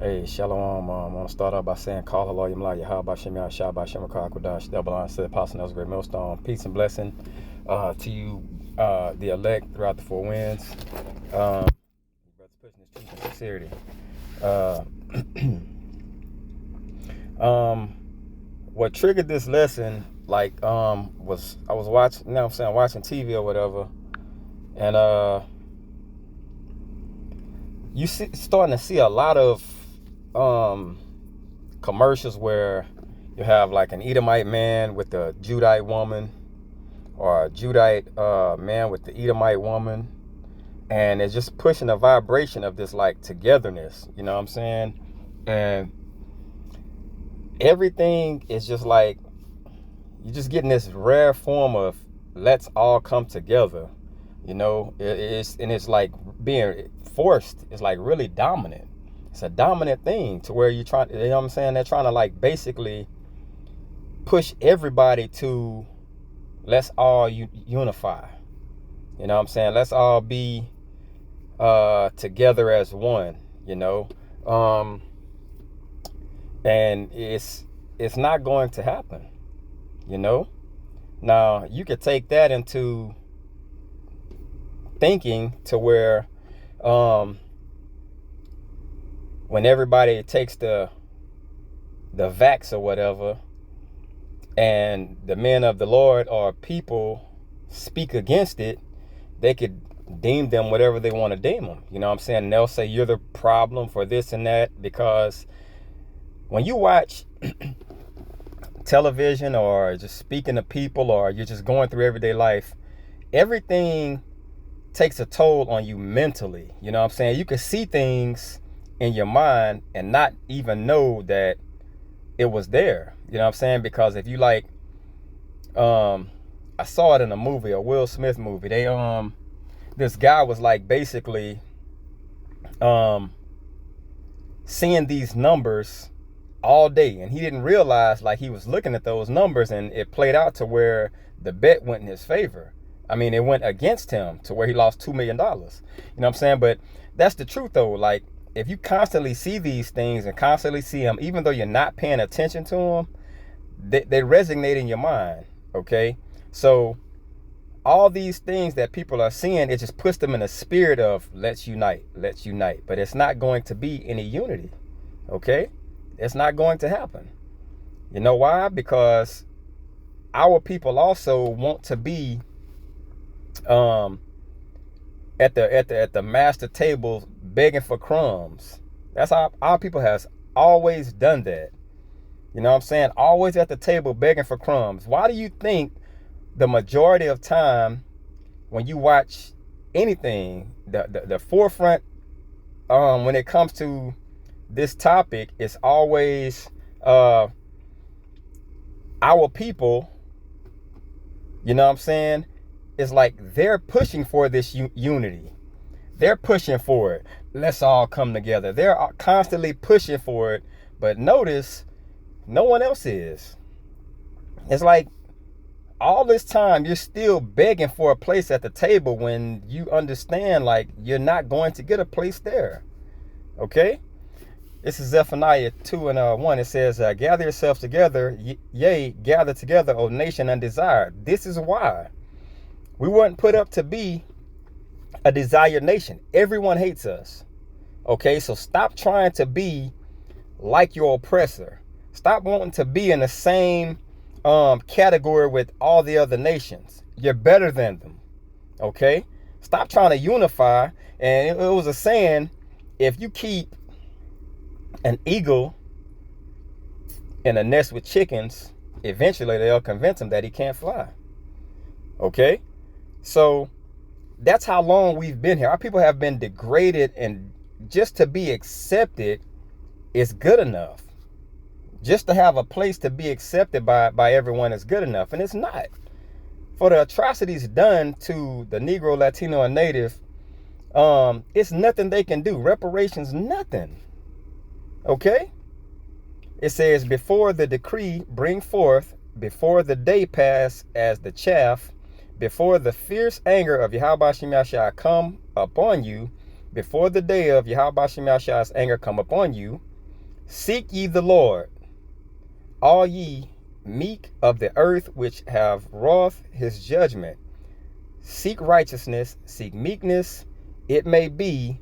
Hey, Shalom. I want to start off by saying, Call Allah Yamla Yahaba Shem Yahshua Shem Kwadash, Double Line, said Apostle Nelson Great Millstone. Peace and blessing to you, the elect throughout the four winds. Brothers pushing this truth and sincerity. What triggered this lesson, was I was watching, watching TV or whatever, and starting to see a lot of commercials where you have like an Edomite man with a Judite woman, or a Judite man with the Edomite woman, and it's just pushing a vibration of this like togetherness, you know what I'm saying? And everything is just like, you're just getting this rare form of let's all come together, you know? It's like being forced. It's like really dominant. It's a dominant thing to where you know what I'm saying? They're trying to like basically push everybody to let's all unify. You know what I'm saying? Let's all be together as one, you know? And it's not going to happen, you know? Now, you could take that into thinking to where when everybody takes the vax or whatever, and the men of the Lord or people speak against it, they could deem them whatever they want to deem them. You know what I'm saying? And they'll say you're the problem for this and that, because when you watch television or just speaking to people, or you're just going through everyday life, everything takes a toll on you mentally. You know what I'm saying? You can see things in your mind and not even know that it was there. You know what I'm saying? Because if you like, I saw it in a movie, a Will Smith movie. This guy was like basically seeing these numbers all day, and he didn't realize like he was looking at those numbers, and it played out to where the bet went in his favor. I mean, it went against him to where he lost $2 million. You know what I'm saying? But that's the truth though. Like, if you constantly see these things and constantly see them, even though you're not paying attention to them, they resonate in your mind, okay? So all these things that people are seeing, it just puts them in a spirit of let's unite. But it's not going to be any unity, okay? It's not going to happen. You know why? Because our people also want to be at the master table begging for crumbs. That's how our people has always done that. You know what I'm saying? Always at the table begging for crumbs. Why do you think the majority of time when you watch anything, the forefront when it comes to this topic is always our people, you know what I'm saying? It's like they're pushing for this unity. They're pushing for it. Let's all come together. They're constantly pushing for it. But notice, no one else is. It's like all this time you're still begging for a place at the table when you understand like you're not going to get a place there. Okay? This is Zephaniah 2:1. It says, gather yourselves together, yea, gather together, O nation undesired. This is why we weren't put up to be a desired nation. Everyone hates us. Okay, so stop trying to be like your oppressor. Stop wanting to be in the same category with all the other nations. You're better than them. Okay, stop trying to unify. And it was a saying, if you keep an eagle in a nest with chickens, eventually they'll convince him that he can't fly. Okay, so that's how long we've been here. Our people have been degraded, and just to be accepted is good enough. Just to have a place to be accepted by everyone is good enough, and it's not. For the atrocities done to the Negro, Latino, and Native, it's nothing they can do. Reparations, nothing. Okay? It says, before the decree bring forth, before the day pass as the chaff, before the fierce anger of Yahweh Shem Yahshua come upon you, before the day of Yahweh Shem Yahshua's anger come upon you, Seek ye the Lord, all ye meek of the earth, which have wrought his judgment. Seek righteousness, seek meekness. It may be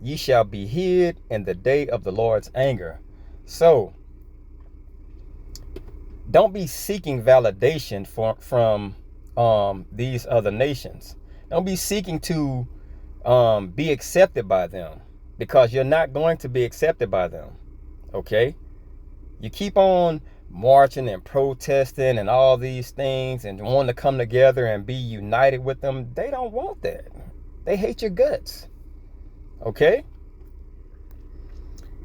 ye shall be hid in the day of the Lord's anger. So don't be seeking validation from these other nations. Don't be seeking to be accepted by them, because you're not going to be accepted by them. Okay? You keep on marching and protesting and all these things and wanting to come together and be united with them. They don't want that. They hate your guts. Okay?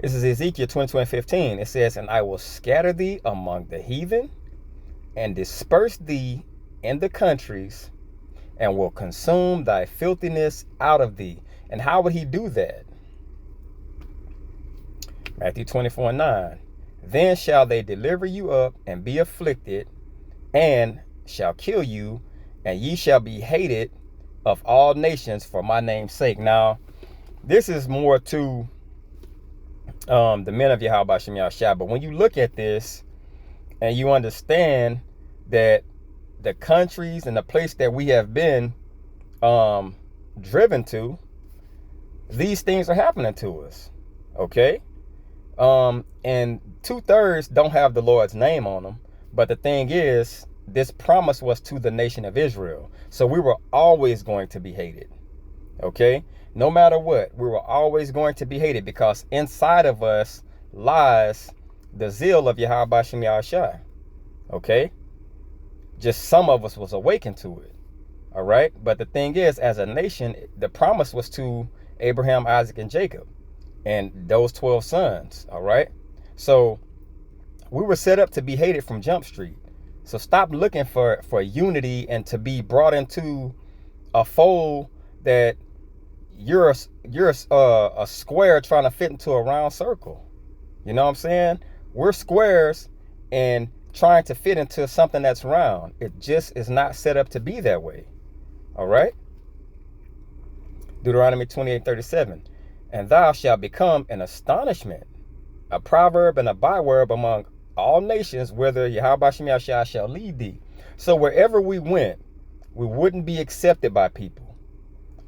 This is Ezekiel 22:15. It says, and I will scatter thee among the heathen and disperse thee in the countries, and will consume thy filthiness out of thee. And how would he do that? Matthew 24:9. Then shall they deliver you up and be afflicted, and shall kill you, and ye shall be hated of all nations for my name's sake. Now, this is more to the men of Yahweh Shem Yahushua. But when you look at this and you understand that the countries and the place that we have been driven to, these things are happening to us. Okay? And 2/3 don't have the Lord's name on them. But the thing is, this promise was to the nation of Israel. So we were always going to be hated. Okay? No matter what, we were always going to be hated, because inside of us lies the zeal of Yahweh Shem Yahushua. Okay? Just some of us was awakened to it. All right? But the thing is, as a nation, the promise was to Abraham, Isaac, and Jacob, and those 12 sons. All right? So we were set up to be hated from Jump Street. So stop looking for unity and to be brought into a fold that you're a square trying to fit into a round circle. You know what I'm saying? We're squares and trying to fit into something that's round. It just is not set up to be that way. All right? Deuteronomy 28:37. And thou shalt become an astonishment, a proverb and a byword among all nations, whither Yahweh Shem Yahushua shall lead thee. So wherever we went, we wouldn't be accepted by people.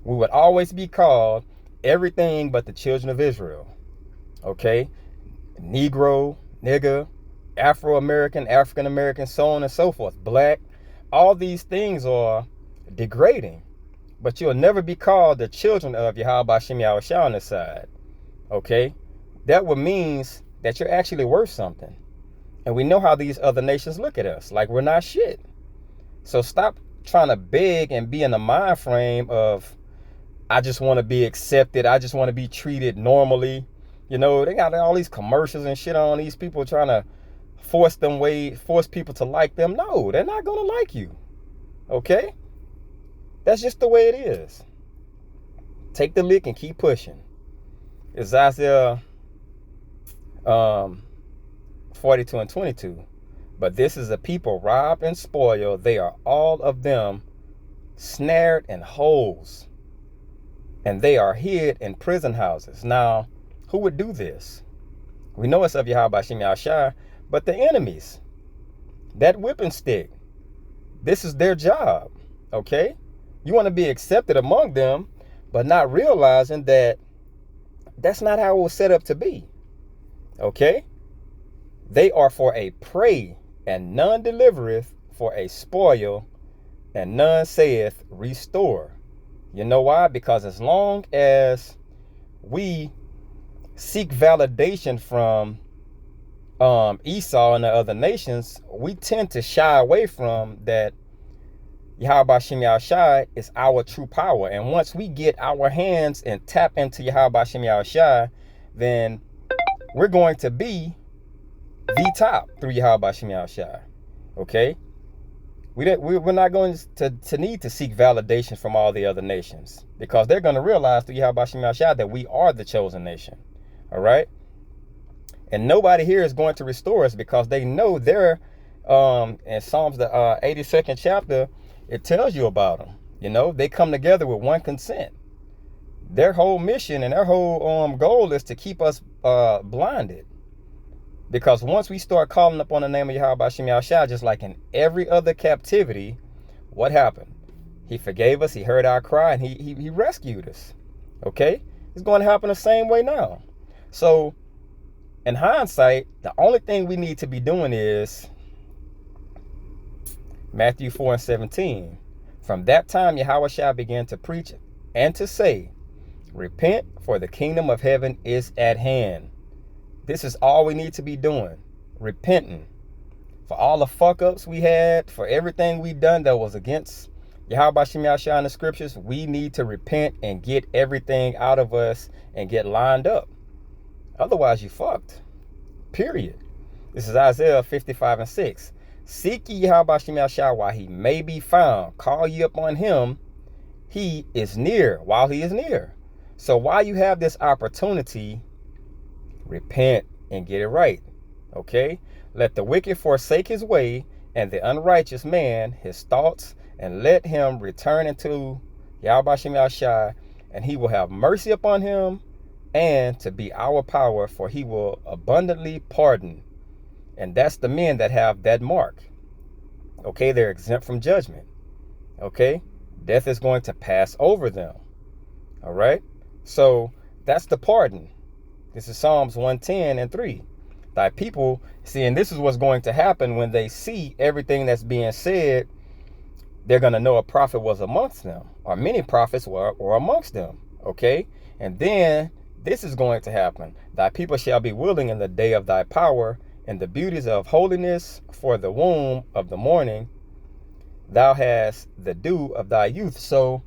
We would always be called everything but the children of Israel. Okay? Negro, nigger, Afro-American, African-American, so on and so forth. Black. All these things are degrading. But you'll never be called the children of Yahweh Shem Yahushua on this side. Okay? That would means that you're actually worth something. And we know how these other nations look at us, like we're not shit. So stop trying to beg and be in the mind frame of, I just want to be accepted. I just want to be treated normally. You know, they got all these commercials and shit on these people trying to force people to like them. No, they're not going to like you. Okay? That's just the way it is. Take the lick and keep pushing. It's Isaiah 42:22. But this is a people robbed and spoiled. They are all of them snared in holes, and they are hid in prison houses. Now, who would do this? We know it's of Yahweh Shem Yahushua, but the enemies, that whipping stick, this is their job. Okay? You want to be accepted among them, but not realizing that that's not how it was set up to be. Okay? They are for a prey, and none delivereth, for a spoil, and none saith restore. You know why? Because as long as we seek validation from Esau and the other nations, we tend to shy away from that. Yahweh Shem Yahushua is our true power. And once we get our hands and tap into Yahweh Shem Yahushua, then we're going to be the top through Yahweh Shem Yahushua. Okay? We're not going to need to seek validation from all the other nations, because they're going to realize through Yahweh Shem Yahushua that we are the chosen nation. All right? And nobody here is going to restore us, because they know they're, in Psalms, the 82nd chapter, it tells you about them. You know, they come together with one consent. Their whole mission and their whole goal is to keep us blinded. Because once we start calling upon the name of Yahweh Shem Yahushua, just like in every other captivity, what happened? He forgave us, he heard our cry, and he rescued us. Okay? It's going to happen the same way now. So, in hindsight, the only thing we need to be doing is Matthew 4:17. From that time, Yahushua began to preach and to say, repent, for the kingdom of heaven is at hand. This is all we need to be doing. Repenting. For all the fuck-ups we had, for everything we done that was against Yahweh Shem Yahushua in the scriptures, we need to repent and get everything out of us and get lined up. Otherwise, you fucked. Period. This is Isaiah 55:6. Seek ye Yahweh Shem Yahushua while he may be found. Call ye upon him. He is near, while he is near. So while you have this opportunity, repent and get it right. Okay? Let the wicked forsake his way, and the unrighteous man his thoughts, and let him return unto Yahweh Shem Yahushua, and he will have mercy upon him, and to be our power, for he will abundantly pardon. And that's the men that have that mark. Okay, they're exempt from judgment. Okay, death is going to pass over them. All right, so that's the pardon. This is Psalms 110:3. Thy people, see, and this is what's going to happen when they see everything that's being said. They're going to know a prophet was amongst them, or many prophets were amongst them. Okay, and then this is going to happen. Thy people shall be willing in the day of thy power, and the beauties of holiness, for the womb of the morning thou hast the dew of thy youth. So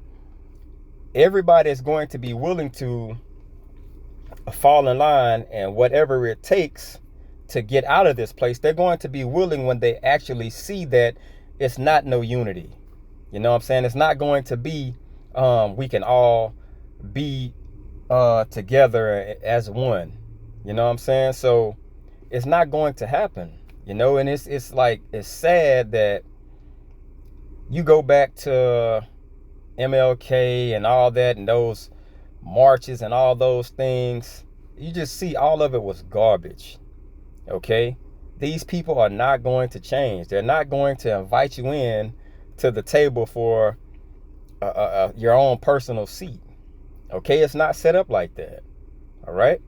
everybody is going to be willing to fall in line, and whatever it takes to get out of this place, they're going to be willing when they actually see that it's not no unity. You know what I'm saying? It's not going to be we can all be together as one. You know what I'm saying? So it's not going to happen, you know. And it's like, it's sad that you go back to MLK and all that, and those marches and all those things, you just see all of it was garbage. Okay, these people are not going to change. They're not going to invite you in to the table for your own personal seat. Okay, it's not set up like that. All right,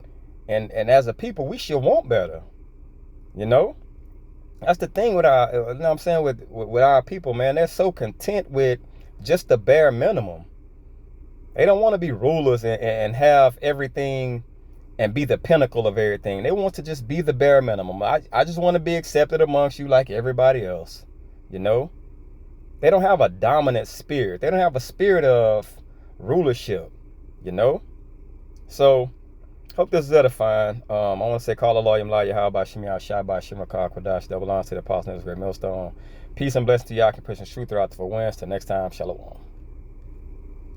and as a people, we should want better. You know, that's the thing with our, you know what I'm saying, with our people, man. They're so content with just the bare minimum. They don't want to be rulers and have everything and be the pinnacle of everything. They want to just be the bare minimum. I just want to be accepted amongst you like everybody else. You know, they don't have a dominant spirit. They don't have a spirit of rulership, you know. So hope this is edifying. I want to say, call Allah Yam La Yahweh Shem Yahushua by Shem Rakah Kodash. Double on to the apostle of this great millstone. Peace and blessings to y'all. Can push and shoot throughout the 4 winds. Till next time, shalom.